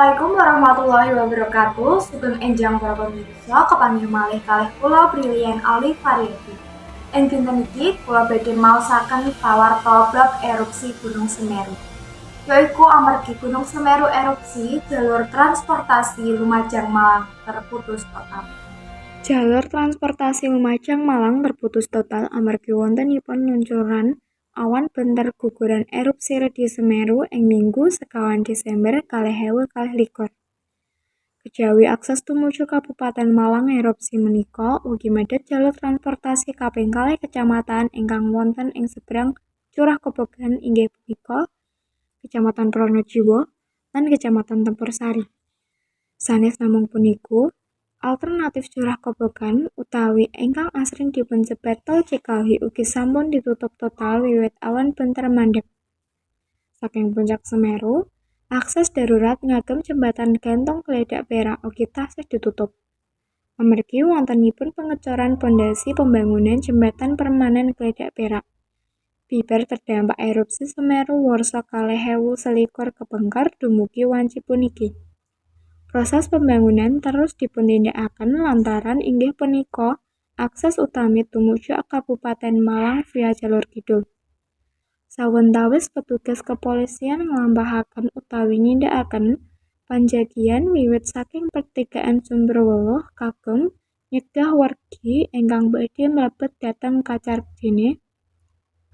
Assalamualaikum warahmatullahi wabarakatuh. Sugeng enjang para pemirsa, kepanggih malih kalih kula Brilian Ali Variety. Ing dinten iki kula badhe maosaken pawarta bab erupsi Gunung Semeru. Yaiku amargi Gunung Semeru erupsi, jalur transportasi Lumajang Malang terputus total. Jalur transportasi Lumajang Malang terputus total amargi wontenipun luncuran awan benter guguran erupsi Redi Semeru ing Minggu 1 Desember 2024. Kejawi akses tumuju Kabupaten Malang erupsi menika ugi medhot jalur transportasi kaping 2 kecamatan ingkang wonten ing seberang Curah Kobogan inggih punika Kecamatan Pronojiwo lan Kecamatan Tempur Sari. Sanes namung puniku, alternatif Curah Kobogan utawi ingkang asring dipunsebat Tol Cikalhi ugi sampun ditutup total wiwit awan benter mandheg. Saking puncak Semeru, akses darurat ngagem jembatan gantung Gledak Perak ugi taksih ditutup. Amargi wontenipun pengecoran pondasi pembangunan jembatan permanen Gledak Perak. Bibar terdampak erupsi Semeru warsa 2021 kepengker dumugi wanci puniki. Proses pembangunan terus dipundhindakaken lantaran inggih punika akses utami tumuju Kabupaten Malang via jalur kidul. Sawetawis petugas kepolisian nglampahaken utawi nindakaken panjagian wiwit saking pertigaan Sumberwuluh kagem nyegah wargi ingkang badhe mlebet dhateng Kacargene,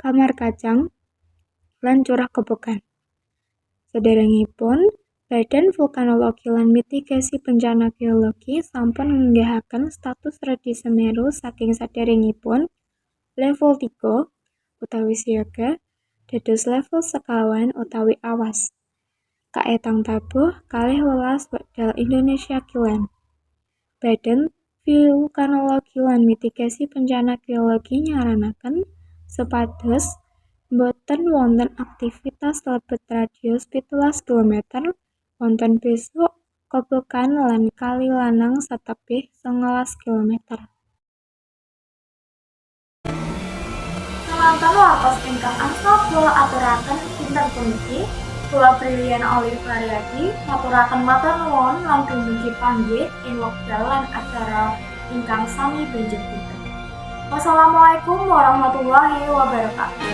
Kamar Kacang, lan Curah Kobogan. Saderengipun, Badan Vulkanologi lan Mitigasi Bencana Geologi sampun ngenggihaken status Redi Semeru saking saderengipun level 3 utawi siaga dados level sekawan utawi awas. Kaetang tabuh 12 wekdal Indonesia Kilen. Badan Vulkanologi lan Mitigasi Bencana Geologi nyaranaken supados boten wonten aktivitas lebet radius 17 km wonten besuk Kobokan lan Kali Lanang satebih 19 km. Semanten wartos ingkang angsal kula aturaken dinten puniki, kula Brilian Ali Variety ngaturaken matur nuwun lan dumugi panggih ing wekdal lan acara ingkang sami benjing dinten. Wassalamualaikum warahmatullahi wabarakatuh.